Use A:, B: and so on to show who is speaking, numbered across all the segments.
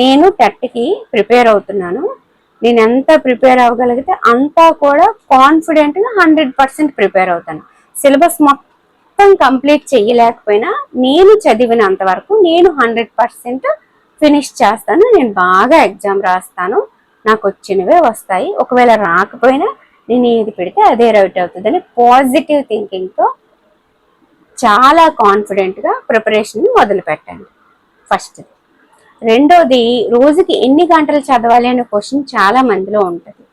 A: నేను టెట్కి ప్రిపేర్ అవుతున్నాను. నేను ఎంత ప్రిపేర్ అవ్వగలిగితే అంతా కూడా కాన్ఫిడెంట్గా 100% ప్రిపేర్ అవుతాను. సిలబస్ మొత్తం కంప్లీట్ చేయలేకపోయినా నేను చదివినంత వరకు నేను 100% ఫినిష్ చేస్తాను. నేను బాగా ఎగ్జామ్ రాస్తాను, నాకు వచ్చినవే వస్తాయి. ఒకవేళ రాకపోయినా నేను ఏది పెడితే అదే రైట్ అవుతుందని పాజిటివ్ థింకింగ్తో చాలా కాన్ఫిడెంట్గా ప్రిపరేషన్ మొదలు పెట్టండి. ఫస్ట్. రెండోది, రోజుకి ఎన్ని గంటలు చదవాలి అనే క్వశ్చన్ చాలా మందిలో ఉంటుంది.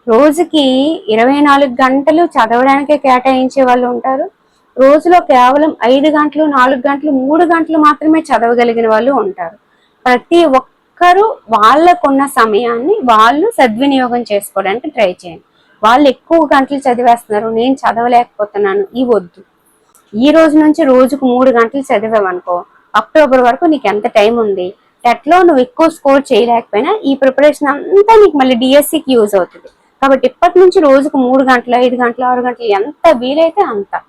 A: రోజుకి 24 గంటలు చదవడానికే కేటాయించే వాళ్ళు ఉంటారు. రోజులో కేవలం 5 గంటలు, 4 గంటలు, 3 గంటలు మాత్రమే చదవగలిగిన వాళ్ళు ఉంటారు. ప్రతి ఒక్కరూ వాళ్ళకున్న సమయాన్ని వాళ్ళు సద్వినియోగం చేసుకోవడానికి ట్రై చేయండి. వాళ్ళు ఎక్కువ గంటలు చదివేస్తున్నారు, నేను చదవలేకపోతున్నాను, ఈ వద్దు. ఈ రోజు నుంచి రోజుకు 3 గంటలు చదివావనుకో, అక్టోబర్ వరకు నీకు ఎంత టైం ఉంది. టెట్లో నువ్వు ఎక్కువ స్కోర్ చేయలేకపోయినా ఈ ప్రిపరేషన్ అంతా నీకు మళ్ళీ డిఎస్సికి యూజ్ అవుతుంది. కాబట్టి ఇప్పటి నుంచి రోజుకు 3 గంటలు, 5 గంటలు, 6 గంటలు ఎంత వీలైతే అంత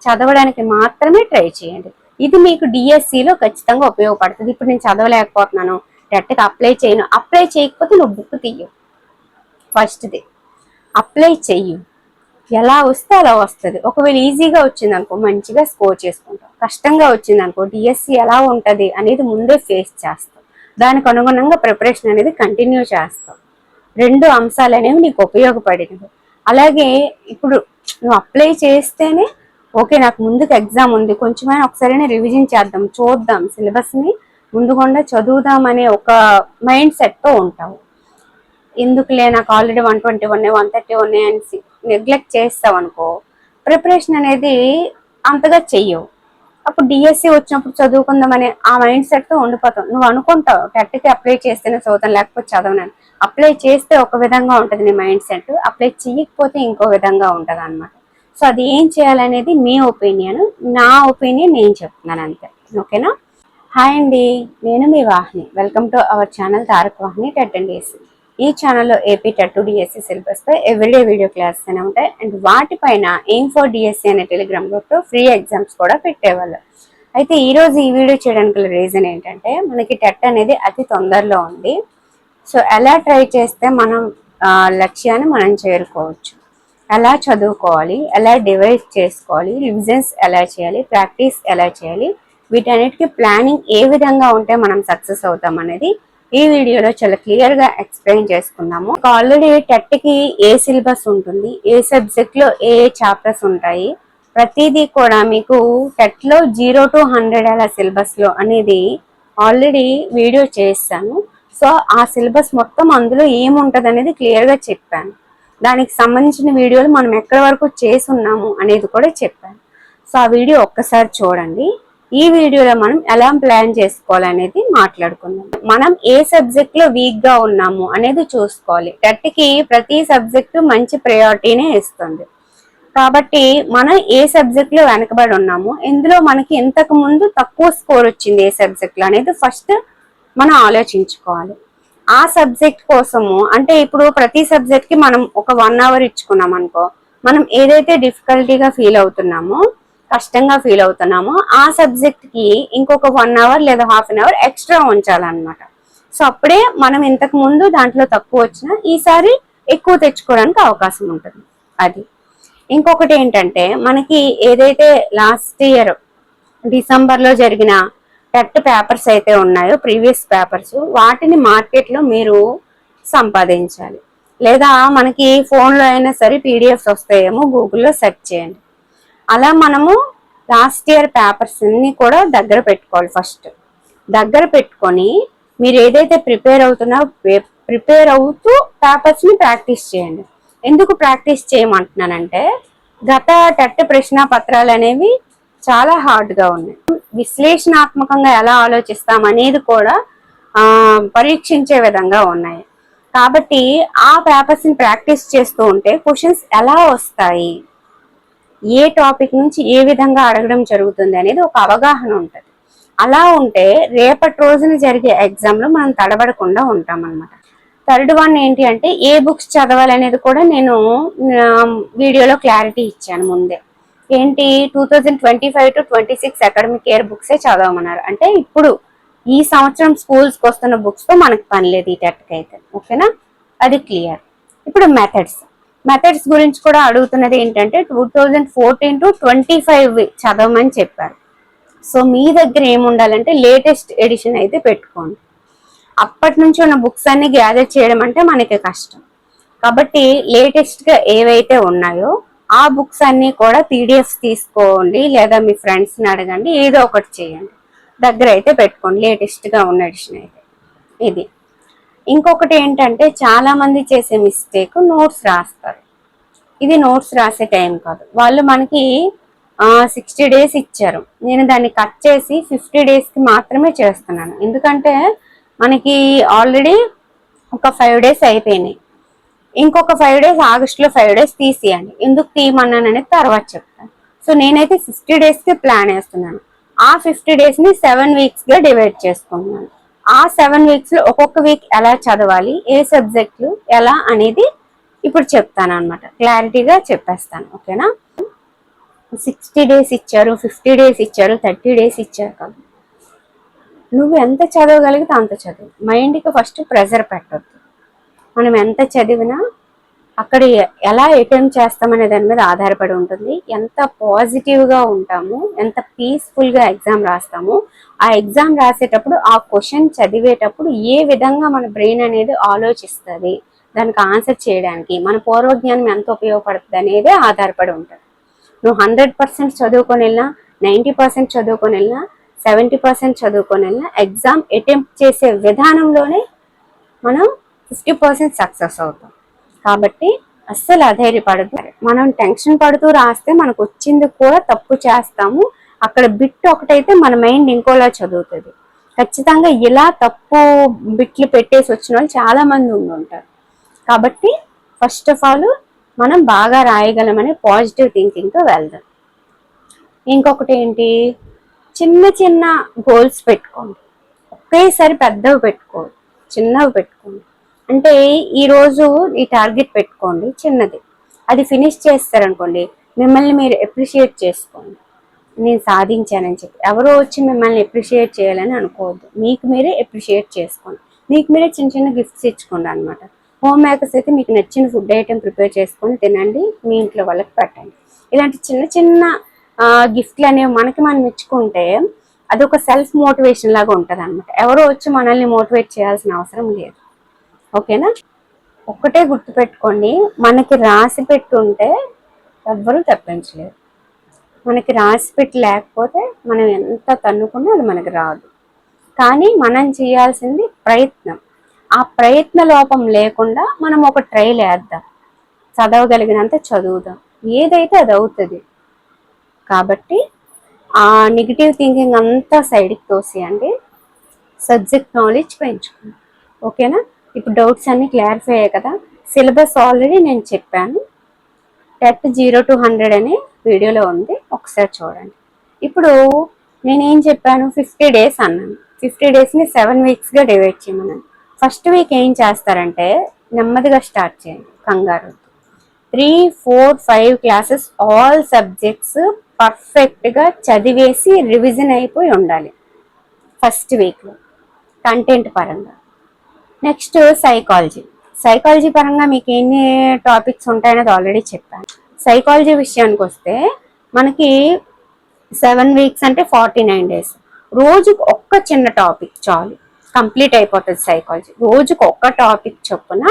A: చదవడానికి మాత్రమే ట్రై చేయండి. ఇది మీకు డిఎస్సిలో ఖచ్చితంగా ఉపయోగపడుతుంది. ఇప్పుడు నేను చదవలేకపోతున్నాను, టెట్కి అప్లై చేయకపోతే నువ్వు బుక్ తీయవు. ఫస్ట్ది అప్లై చెయ్యు, ఎలా వస్తే అలా వస్తుంది. ఒకవేళ ఈజీగా వచ్చింది అనుకో మంచిగా స్కోర్ చేసుకుంటాం, కష్టంగా వచ్చింది అనుకో డిఎస్సి ఎలా ఉంటుంది అనేది ముందే ఫేస్ చేస్తాం, దానికి అనుగుణంగా ప్రిపరేషన్ అనేది కంటిన్యూ చేస్తాం. 2 అంశాలు అనేవి నీకు ఉపయోగపడినవి. అలాగే ఇప్పుడు నువ్వు అప్లై చేస్తేనే ఓకే, నాకు ముందుకు ఎగ్జామ్ ఉంది, కొంచెమైనా ఒకసారి రివిజన్ చేద్దాం, చూద్దాం, సిలబస్ని ముందుకుండా చదువుదాం అనే ఒక మైండ్ సెట్తో ఉంటావు. ఎందుకులే, నాకు ఆల్రెడీ 120 ఉన్నాయి, 130 ఉన్నాయి అని నెగ్లెక్ట్ చేస్తావు అనుకో, ప్రిపరేషన్ అనేది అంతగా చెయ్యవు. అప్పుడు డిఎస్సి వచ్చినప్పుడు చదువుకుందామనే ఆ మైండ్ సెట్తో ఉండిపోతావు. నువ్వు అనుకుంటావు టెట్కి అప్లై చేస్తేనే చదువుతాను, లేకపోతే చదవనని. అప్లై చేస్తే ఒక విధంగా ఉంటుంది నీ మైండ్ సెట్, అప్లై చేయకపోతే ఇంకో విధంగా ఉంటుంది అనమాట. సో అది ఏం చేయాలనేది మీ ఒపీనియన్, నా ఒపీనియన్ నేను చెప్తున్నాను అంతే. ఓకేనా? హాయ్ అండి, నేను మీ Vahini. Welcome to our channel Tarak Vahini TET and DSC. ఈ ఛానల్లో ఏపీ టెట్ డిఎస్సి సిలబస్పై ఎవ్రీడే వీడియో క్లాసెస్ అనే ఉంటాయి. అండ్ వాటిపైన ఎయిమ్ ఫర్ డిఎస్సి అనే టెలిగ్రామ్ గ్రూప్లో ఫ్రీ ఎగ్జామ్స్ కూడా పెట్టేవాళ్ళు. అయితే ఈరోజు ఈ వీడియో చేయడానికి రీజన్ ఏంటంటే, మనకి టెట్ అనేది అతి తొందరలో ఉంది. సో ఎలా ట్రై చేస్తే మనం లక్ష్యాన్ని మనం చేరుకోవచ్చు, ఎలా చదువుకోవాలి, ఎలా డివైడ్ చేసుకోవాలి, రివిజన్స్ ఎలా చేయాలి, ప్రాక్టీస్ ఎలా చేయాలి, వీటన్నిటికీ ప్లానింగ్ ఏ విధంగా ఉంటే మనం సక్సెస్ అవుతాం అనేది ఈ వీడియోలో చాలా క్లియర్గా ఎక్స్ప్లెయిన్ చేసుకుందాము. ఆల్రెడీ టెట్కి ఏ సిలబస్ ఉంటుంది, ఏ సబ్జెక్ట్లో ఏ చాప్టర్స్ ఉంటాయి, ప్రతిదీ కూడా మీకు టెట్లో 0 to 100 అలా సిలబస్లో అనేది ఆల్రెడీ వీడియో చేస్తాను. సో ఆ సిలబస్ మొత్తం అందులో ఏముంటుంది అనేది క్లియర్గా చెప్పాను. దానికి సంబంధించిన వీడియోలు మనం ఎక్కడి వరకు చేసున్నాము అనేది కూడా చెప్పాను. సో ఆ వీడియో ఒక్కసారి చూడండి. ఈ వీడియోలో మనం ఎలా ప్లాన్ చేసుకోవాలనేది మాట్లాడుకుందాం. మనం ఏ సబ్జెక్ట్లో వీక్గా ఉన్నాము అనేది చూసుకోవాలి. టెట్కి ప్రతి సబ్జెక్టు మంచి ప్రయారిటీనే ఇస్తుంది. కాబట్టి మనం ఏ సబ్జెక్ట్లో వెనకబడి ఉన్నాము, ఇందులో మనకి ఇంతకు ముందు తక్కువ స్కోర్ వచ్చింది ఏ సబ్జెక్ట్లో అనేది ఫస్ట్ మనం ఆలోచించుకోవాలి. ఆ సబ్జెక్ట్ కోసము అంటే ఇప్పుడు ప్రతి సబ్జెక్ట్కి మనం ఒక 1 hour ఇచ్చుకున్నాం అనుకో, మనం ఏదైతే డిఫికల్టీగా ఫీల్ అవుతున్నామో, కష్టంగా ఫీల్ అవుతున్నామో ఆ సబ్జెక్ట్కి ఇంకొక 1 hour లేదా ½ an hour ఎక్స్ట్రా ఉంచాలన్నమాట. సో అప్పుడే మనం ఇంతకు ముందు దాంట్లో తక్కువ వచ్చినా ఈసారి ఎక్కువ తెచ్చుకోవడానికి అవకాశం ఉంటుంది. అది. ఇంకొకటి ఏంటంటే, మనకి ఏదైతే లాస్ట్ ఇయర్ డిసెంబర్లో జరిగిన టెట్ పేపర్స్ అయితే ఉన్నాయో, ప్రీవియస్ పేపర్స్, వాటిని మార్కెట్లో మీరు సంపాదించాలి. లేదా మనకి ఫోన్లో అయినా సరే పీడిఎఫ్స్ వస్తాయేమో, గూగుల్లో సెర్చ్ చేయండి. అలా మనము లాస్ట్ ఇయర్ పేపర్స్ అన్ని కూడా దగ్గర పెట్టుకోవాలి. ఫస్ట్ దగ్గర పెట్టుకొని మీరు ఏదైతే ప్రిపేర్ అవుతూ పేపర్స్ని ప్రాక్టీస్ చేయండి. ఎందుకు ప్రాక్టీస్ చేయమంటున్నానంటే, గత టెట్ ప్రశ్న పత్రాలు అనేవి చాలా హార్డ్గా ఉన్నాయి. విశ్లేషణాత్మకంగా ఎలా ఆలోచిస్తాం అనేది కూడా పరీక్షించే విధంగా ఉన్నాయి. కాబట్టి ఆ పేపర్స్ని ప్రాక్టీస్ చేస్తూ ఉంటే క్వశ్చన్స్ ఎలా వస్తాయి, ఏ టాపిక్ నుంచి ఏ విధంగా అడగడం జరుగుతుంది అనేది ఒక అవగాహన ఉంటుంది. అలా ఉంటే రేపటి రోజున జరిగే ఎగ్జామ్లో మనం తడబడకుండా ఉంటాం అన్నమాట. థర్డ్ వన్ ఏంటి అంటే, ఏ బుక్స్ చదవాలనేది కూడా నేను వీడియోలో క్లారిటీ ఇచ్చాను ముందే. ఏంటి, 2025 to 26 అకాడమిక్ ఇయర్ బుక్సే చదవమన్నారు. అంటే ఇప్పుడు ఈ సంవత్సరం స్కూల్స్కి వస్తున్న బుక్స్తో మనకు పని లేదు ఈ టెట్కి అయితే. ఓకేనా, అది క్లియర్. ఇప్పుడు మెథడ్స్ గురించి కూడా అడుగుతున్నది ఏంటంటే 2014 to 25 చదవమని చెప్పారు. సో మీ దగ్గర ఏముండాలంటే లేటెస్ట్ ఎడిషన్ అయితే పెట్టుకోండి. అప్పటి నుంచి ఉన్న బుక్స్ అన్ని గ్యాదర్ చేయడం అంటే మనకి కష్టం. కాబట్టి లేటెస్ట్గా ఏవైతే ఉన్నాయో ఆ బుక్స్ అన్ని కూడా పీడిఎఫ్స్ తీసుకోండి, లేదా మీ ఫ్రెండ్స్ని అడగండి, ఏదో ఒకటి చేయండి, దగ్గర అయితే పెట్టుకోండి లేటెస్ట్గా ఉన్న ఎడిషన్ అయితే. ఇది ఇంకొకటి ఏంటంటే చాలా మంది చేసే మిస్టేక్ నోట్స్ రాస్తారు. ఇది నోట్స్ రాసే టైం కాదు. వాళ్ళు మనకి 60 days ఇచ్చారు, నేను దాన్ని కట్ చేసి 50 daysకి మాత్రమే చేస్తున్నాను. ఎందుకంటే మనకి ఆల్రెడీ ఒక 5 days అయిపోయినాయి. ఇంకొక 5 days ఆగస్టులో 5 days తీసేయండి. ఎందుకు తీయమన్నాను అనేది తర్వాత చెప్తాను. సో నేనైతే 50 daysకి ప్లాన్ వేస్తున్నాను. ఆ 50 daysని 7 weeksగా డివైడ్ చేసుకుంటున్నాను. ఆ 7 weeksలో ఒక్కొక్క వీక్ ఎలా చదవాలి, ఏ సబ్జెక్టులు ఎలా అనేది ఇప్పుడు చెప్తాను అనమాట. క్లారిటీగా చెప్పేస్తాను. ఓకేనా, 60 days ఇచ్చారు, 50 days ఇచ్చారు, 30 days ఇచ్చారు కదా, నువ్వు ఎంత చదవగలిగితే అంత చదువు. మైండ్కి ఫస్ట్ ప్రెజర్ పెట్టద్దు. మనం ఎంత చదివినా అక్కడ ఎలా అటెంప్ట్ చేస్తామనే దాని మీద ఆధారపడి ఉంటుంది. ఎంత పాజిటివ్గా ఉంటాము, ఎంత పీస్ఫుల్గా ఎగ్జామ్ రాస్తాము, ఆ ఎగ్జామ్ రాసేటప్పుడు ఆ క్వశ్చన్ చదివేటప్పుడు ఏ విధంగా మన బ్రెయిన్ అనేది ఆలోచిస్తుంది, దానికి ఆన్సర్ చేయడానికి మన పూర్వజ్ఞానం ఎంత ఉపయోగపడుతుంది అనేది ఆధారపడి ఉంటుంది. నువ్వు 100% చదువుకొని వెళ్ళినా, 90% చదువుకొని వెళ్ళినా, 70% చదువుకొని వెళ్ళినా, ఎగ్జామ్ అటెంప్ట్ చేసే విధానంలోనే మనం 50% సక్సెస్ అవుతాం. కాబట్టి అస్సలు అధైర్యపడదు. మనం టెన్షన్ పడుతూ రాస్తే మనకు వచ్చింది కూడా తప్పు చేస్తాము. అక్కడ బిట్ ఒకటైతే మన మైండ్ ఇంకోలా చదువుతుంది. ఖచ్చితంగా ఇలా తప్పు బిట్లు పెట్టేసి వచ్చిన వాళ్ళు చాలా మంది ఉంటారు. కాబట్టి ఫస్ట్ ఆఫ్ ఆల్ మనం బాగా రాయగలమని పాజిటివ్ థింకింగ్తో వెళ్దాం. ఇంకొకటి ఏంటి, చిన్న చిన్న గోల్స్ పెట్టుకోండి. ఒకేసారి పెద్దవి పెట్టుకోండి, చిన్నవి పెట్టుకోండి. అంటే ఈరోజు ఈ టార్గెట్ పెట్టుకోండి చిన్నది, అది ఫినిష్ చేస్తారనుకోండి, మిమ్మల్ని మీరు అప్రిషియేట్ చేసుకోండి. నేను సాధించానని చెప్పి ఎవరో వచ్చి మిమ్మల్ని అప్రిషియేట్ చేయాలని అనుకోవద్దు. మీకు మీరే అప్రిషియేట్ చేసుకోండి. మీకు మీరే చిన్న చిన్న గిఫ్ట్స్ ఇచ్చుకోండి అనమాట. హోమ్ మేకర్స్ అయితే మీకు నచ్చిన ఫుడ్ ఐటెం ప్రిపేర్ చేసుకొని తినండి, మీ ఇంట్లో వాళ్ళకి పెట్టండి. ఇలాంటి చిన్న చిన్న గిఫ్ట్లు అనేవి మనకి మనం ఇచ్చుకుంటే అదొక సెల్ఫ్ మోటివేషన్ లాగా ఉంటుంది అనమాట. ఎవరో వచ్చి మనల్ని మోటివేట్ చేయాల్సిన అవసరం లేదు. ఓకేనా, ఒక్కటే గుర్తుపెట్టుకోండి, మనకి రాసి పెట్టుంటే ఎవ్వరూ తప్పించలేరు. మనకి రాసి పెట్టి లేకపోతే మనం ఎంత తన్నుకున్నా అది మనకి రాదు. కానీ మనం చేయాల్సింది ప్రయత్నం. ఆ ప్రయత్న లోపం లేకుండా మనం ఒక ట్రైల్ వేద్దాం, చదవగలిగినంత చదువుదాం, ఏదైతే అది అవుతుంది. కాబట్టి ఆ నెగిటివ్ థింకింగ్ అంతా సైడ్కి తోసేయండి, సబ్జెక్ట్ నాలెడ్జ్ పెంచుకోండి. ఓకేనా, ఇప్పుడు డౌట్స్ అన్నీ క్లారిఫై అయ్యాయి కదా. సిలబస్ ఆల్రెడీ నేను చెప్పాను, టెట్ 0 to 100 అనే వీడియోలో ఉంది, ఒకసారి చూడండి. ఇప్పుడు నేనేం చెప్పాను, 50 days అన్నాను. 50 daysని 7 weeksగా డివైడ్ చేయమన్నాను. ఫస్ట్ వీక్ ఏం చేస్తారంటే నెమ్మదిగా స్టార్ట్ చేయండి, కంగారు. 3, 4, 5 క్లాసెస్ ఆల్ సబ్జెక్ట్స్ పర్ఫెక్ట్గా చదివేసి రివిజన్ అయిపోయి ఉండాలి ఫస్ట్ వీక్లో కంటెంట్ పరంగా. నెక్స్ట్ సైకాలజీ పరంగా మీకు ఎన్ని టాపిక్స్ ఉంటాయనేది ఆల్రెడీ చెప్పాను. సైకాలజీ విషయానికి వస్తే మనకి 7 weeks అంటే 49 days. రోజుకు ఒక్క చిన్న టాపిక్ చాలు, కంప్లీట్ అయిపోతుంది సైకాలజీ. రోజుకు ఒక్క టాపిక్ చొప్పున.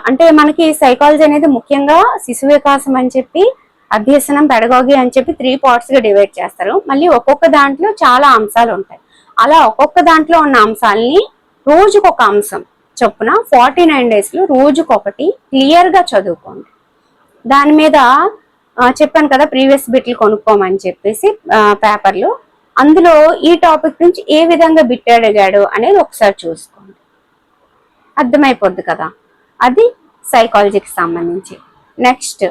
A: అంటే మనకి సైకాలజీ అనేది ముఖ్యంగా శిశు వికాసం అని చెప్పి, అభ్యసనం, పెడగాగి అని చెప్పి 3 partsగా డివైడ్ చేస్తారు. మళ్ళీ ఒక్కొక్క దాంట్లో చాలా అంశాలు ఉంటాయి. అలా ఒక్కొక్క దాంట్లో ఉన్న అంశాలని రోజుకు ఒక అంశం చొప్పున 49 daysలో రోజుకొకటి క్లియర్గా చదువుకోండి. దాని మీద చెప్పాను కదా ప్రీవియస్ బిట్లు కొనుక్కోమని చెప్పేసి పేపర్లు, అందులో ఈ టాపిక్ నుంచి ఏ విధంగా బిట్ అడిగాడు అనేది ఒకసారి చూసుకోండి, అర్థమైపోద్ది కదా. అది సైకాలజీకి సంబంధించి. నెక్స్ట్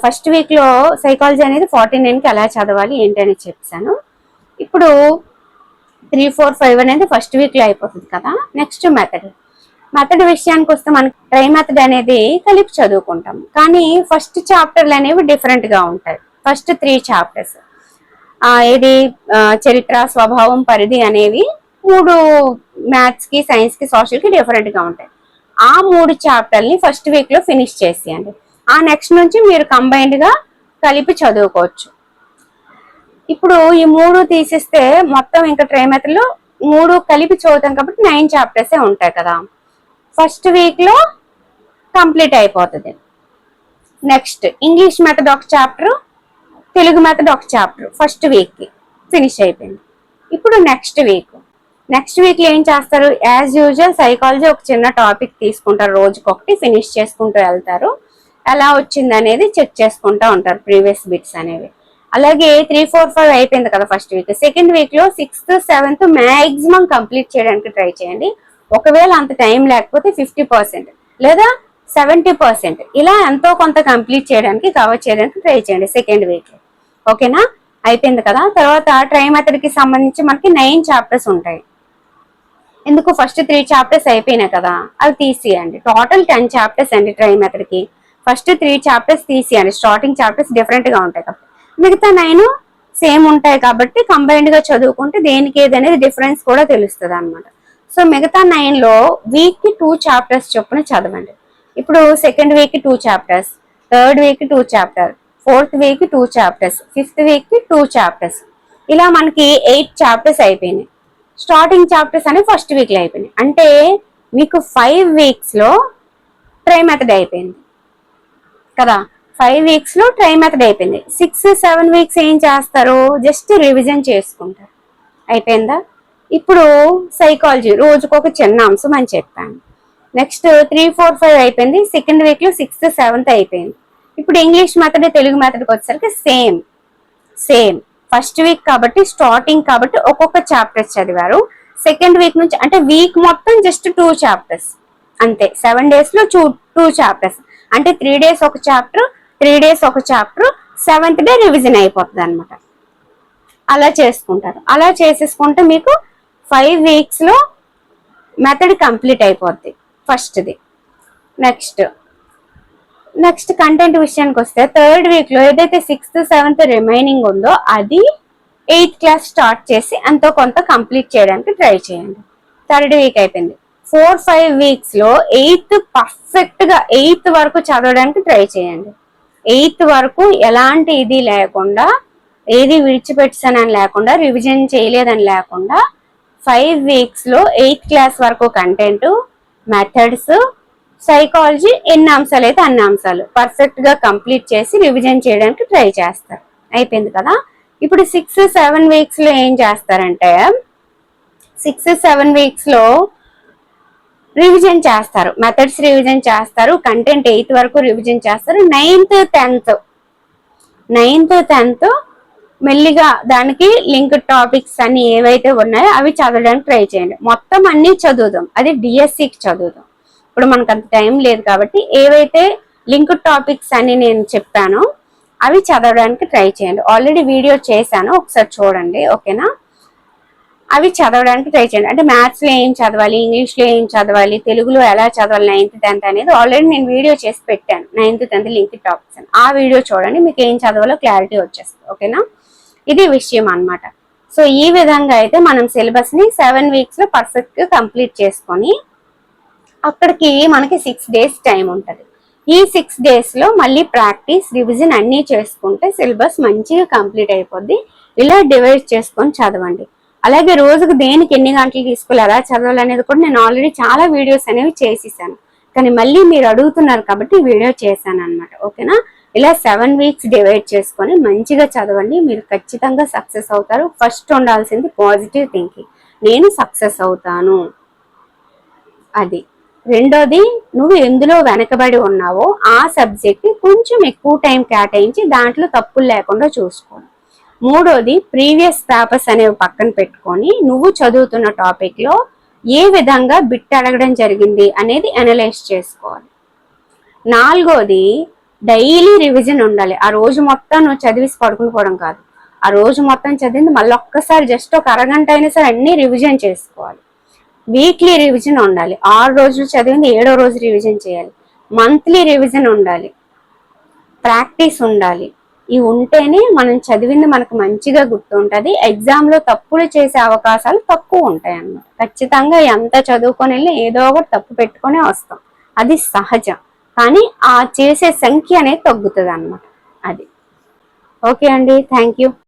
A: ఫస్ట్ వీక్లో సైకాలజీ అనేది 49కి ఎలా చదవాలి ఏంటని చెప్పాను. ఇప్పుడు 3, 4, 5 అనేది ఫస్ట్ వీక్లో అయిపోతుంది కదా. నెక్స్ట్ మెథడ్ విషయానికి వస్తే మనకి ట్రై మెథడ్ అనేది కలిపి చదువుకుంటాం, కానీ ఫస్ట్ చాప్టర్లు అనేవి డిఫరెంట్గా ఉంటాయి. ఫస్ట్ 3 chapters ఏది చరిత్ర, స్వభావం, పరిధి అనేవి 3 మ్యాథ్స్ కి, సైన్స్ కి, సోషల్ కి డిఫరెంట్ గా ఉంటాయి. ఆ 3 చాప్టర్ని ఫస్ట్ వీక్ లో ఫినిష్ చేసేయండి. ఆ నెక్స్ట్ నుంచి మీరు కంబైన్డ్ గా కలిపి చదువుకోవచ్చు. ఇప్పుడు ఈ 3 తీసిస్తే మొత్తం ఇంకా ట్రైమెథడ్లో 3 కలిపి చదువుతాం కాబట్టి 9 చాప్టర్స్ ఉంటాయి కదా. ఫస్ట్ వీక్ లో కంప్లీట్ అయిపోతుంది. నెక్స్ట్ ఇంగ్లీష్ మెథడ్ ఒక చాప్టర్, తెలుగు మెథడ్ ఒక చాప్టర్ ఫస్ట్ వీక్ కి ఫినిష్ అయిపోయింది. ఇప్పుడు నెక్స్ట్ వీక్ లో ఏం చేస్తారు? యాజ్ యూజువల్ సైకాలజీ ఒక చిన్న టాపిక్ తీసుకుంటారు, రోజుకొకటి ఫినిష్ చేసుకుంటూ వెళ్తారు. ఎలా వచ్చింది అనేది చెక్ చేసుకుంటూ ఉంటారు ప్రీవియస్ బిట్స్ అనేవి. అలాగే 3, 4, 5 అయిపోయింది కదా ఫస్ట్ వీక్. సెకండ్ వీక్ లో 6th, 7th మ్యాక్సిమం కంప్లీట్ చేయడానికి ట్రై చేయండి. ఒకవేళ అంత టైం లేకపోతే 50% లేదా 70% ఇలా ఎంతో కొంత కంప్లీట్ చేయడానికి, కవర్ చేయడానికి ట్రై చేయండి సెకండ్ వీక్ లో. ఓకేనా? అయిపోయింది కదా. తర్వాత ట్రై మెథడ్ కి సంబంధించి మనకి 9 చాప్టర్స్ ఉంటాయి. ఎందుకు? ఫస్ట్ 3 చాప్టర్స్ అయిపోయినాయి కదా, అవి తీసేయండి. టోటల్ 10 చాప్టర్స్ అండి ట్రై మెథడ్ కి. ఫస్ట్ 3 చాప్టర్స్ తీసేయండి, స్టార్టింగ్ చాప్టర్స్ డిఫరెంట్ గా ఉంటాయి కాబట్టి. మిగతా 9 సేమ్ ఉంటాయి కాబట్టి కంబైన్డ్ గా చదువుకుంటే దేనికి ఏది అనేది డిఫరెన్స్ కూడా తెలుస్తుంది అనమాట. సో మిగతా 9 లో వీక్ కి 2 చాప్టర్స్ చొప్పున చదవండి. ఇప్పుడు సెకండ్ వీక్ కి 2 చాప్టర్స్, థర్డ్ వీక్ కి 2 చాప్టర్, ఫోర్త్ వీక్ కి 2 చాప్టర్స్, ఫిఫ్త్ వీక్ కి 2 చాప్టర్స్, ఇలా మనకి 8 చాప్టర్స్ అయిపోయినాయి. స్టార్టింగ్ చాప్టర్స్ అనేవి ఫస్ట్ వీక్ లో అయిపోయినాయి. అంటే మీకు 5 వీక్స్ లో ట్రై మెథడ్ అయిపోయింది కదా. 5 వీక్స్ లో ట్రై మెథడ్ అయిపోయింది. 6, 7 వీక్స్ ఏం చేస్తారు? జస్ట్ రివిజన్ చేసుకుంటారు. అయిపోయిందా? ఇప్పుడు సైకాలజీ రోజుకొక చిన్న అంశం అని చెప్పాను. నెక్స్ట్ 3, 4, 5 అయిపోయింది. సెకండ్ వీక్ లో 6th, 7th అయిపోయింది. ఇప్పుడు ఇంగ్లీష్ మెథడ్, తెలుగు మెథడ్కి వచ్చేసరికి సేమ్ ఫస్ట్ వీక్ కాబట్టి, స్టార్టింగ్ కాబట్టి ఒక్కొక్క చాప్టర్ చదివారు. సెకండ్ వీక్ నుంచి అంటే వీక్ మొత్తం జస్ట్ 2 చాప్టర్స్ అంతే. 7 days లో 2 చాప్టర్స్ అంటే 3 days ఒక చాప్టర్, 3 days ఒక చాప్టర్, 7th డే రివిజన్ అయిపోతుంది అనమాట. అలా చేసుకుంటారు. అలా చేసేసుకుంటే మీకు 5 వీక్స్ లో మెథడ్ కంప్లీట్ అయిపోద్ది ఫస్ట్ది. నెక్స్ట్ కంటెంట్ విషయానికి వస్తే థర్డ్ వీక్ లో ఏదైతే 6th, 7th రిమైనింగ్ ఉందో అది 8th క్లాస్ స్టార్ట్ చేసి ఎంతో కొంత కంప్లీట్ చేయడానికి ట్రై చేయండి. థర్డ్ వీక్ అయిపోయింది. 4, 5 వీక్స్ లో 8th పర్ఫెక్ట్ గా 8th వరకు చదవడానికి ట్రై చేయండి. 8th వరకు ఎలాంటి ఇది లేకుండా, ఏది విడిచిపెట్టానని లేకుండా, రివిజన్ చేయలేదని లేకుండా 5 వీక్స్ లో 8th క్లాస్ వరకు కంటెంట్, మెథడ్స్, సైకాలజీ ఎన్ని అంశాలు అయితే అన్ని అంశాలు పర్ఫెక్ట్ గా కంప్లీట్ చేసి రివిజన్ చేయడానికి ట్రై చేస్తారు. అయిపోయింది కదా. ఇప్పుడు 6, 7 వీక్స్ లో ఏం చేస్తారంటే 6, 7 వీక్స్ లో రివిజన్ చేస్తారు, మెథడ్స్ రివిజన్ చేస్తారు, కంటెంట్ 8th వరకు రివిజన్ చేస్తారు. 9th, 10th మెల్లిగా దానికి లింక్ టాపిక్స్ అన్ని ఏవైతే ఉన్నాయో అవి చదవడానికి ట్రై చేయండి. మొత్తం అన్ని చదువుదాం, అది డిఎస్సికి చదువుదాం. ఇప్పుడు మనకు అంత టైం లేదు కాబట్టి ఏవైతే లింక్ టాపిక్స్ అని నేను చెప్పానో అవి చదవడానికి ట్రై చేయండి. ఆల్రెడీ వీడియో చేశాను, ఒకసారి చూడండి. ఓకేనా? అవి చదవడానికి ట్రై చేయండి. అంటే మ్యాథ్స్ లో ఏం చదవాలి, ఇంగ్లీష్ లో ఏం చదవాలి, తెలుగులో ఎలా చదవాలి 9th, 10th అనేది ఆల్రెడీ నేను వీడియో చేసి పెట్టాను. 9th, 10th లింక్ టాపిక్స్ అని ఆ వీడియో చూడండి, మీకు ఏం చదవాలో క్లారిటీ వచ్చేస్తుంది. ఓకేనా? ఇది విషయం అన్నమాట. సో ఈ విధంగా అయితే మనం సిలబస్ ని 7 వీక్స్ లో పర్ఫెక్ట్ గా కంప్లీట్ చేసుకొని అక్కడికి మనకి 6 days టైం ఉంటుంది. ఈ 6 days లో మళ్ళీ ప్రాక్టీస్, రివిజన్ అన్ని చేసుకుంటే సిలబస్ మంచిగా కంప్లీట్ అయిపోద్ది. ఇలా డివైడ్ చేసుకొని చదవండి. అలాగే రోజుకు దేనికి ఎన్ని గంటలు తీసుకోవాలి, ఎలా చదవాలి అనేది కూడా నేను ఆల్రెడీ చాలా వీడియోస్ అనేవి చేసేసాను. కానీ మళ్ళీ మీరు అడుగుతున్నారు కాబట్టి వీడియో చేశాను అనమాట. ఓకేనా? ఇలా 7 వీక్స్ డివైడ్ చేసుకొని మంచిగా చదవండి, మీరు ఖచ్చితంగా సక్సెస్ అవుతారు. ఫస్ట్ ఉండాల్సింది పాజిటివ్ థింకింగ్, నేను సక్సెస్ అవుతాను అది. రెండోది, నువ్వు ఎందులో వెనకబడి ఉన్నావో ఆ సబ్జెక్ట్ కొంచెం ఎక్కువ టైం కేటాయించి దాంట్లో తప్పులు లేకుండా చూసుకోవాలి. మూడోది, ప్రీవియస్ పేపర్స్ అనేవి పక్కన పెట్టుకొని నువ్వు చదువుతున్న టాపిక్ లో ఏ విధంగా బిట్ అడగడం జరిగింది అనేది అనలైజ్ చేసుకోవాలి. నాలుగోది, డైలీ రివిజన్ ఉండాలి. ఆ రోజు మొత్తం నువ్వు చదివేసి పడుకుని పోవడం కాదు, ఆ రోజు మొత్తం చదివింది మళ్ళీ ఒక్కసారి జస్ట్ ఒక అరగంట అయినా సరే అన్ని రివిజన్ చేసుకోవాలి. వీక్లీ రివిజన్ ఉండాలి. 6 రోజులు చదివింది 7వ రోజు రివిజన్ చేయాలి. మంత్లీ రివిజన్ ఉండాలి, ప్రాక్టీస్ ఉండాలి. ఇవి ఉంటేనే మనం చదివింది మనకు మంచిగా గుర్తుంటది. ఎగ్జామ్ లో తప్పులు చేసే అవకాశాలు తక్కువ ఉంటాయి అన్నమాట. ఖచ్చితంగా ఎంత చదువుకొని వెళ్ళి ఏదో ఒకటి తప్పు పెట్టుకొని వస్తాం, అది సహజం. కానీ ఆ చేసే సంఖ్య అనేది తగ్గుతుంది అన్నమాట. అది ఓకే అండి, థ్యాంక్ యూ.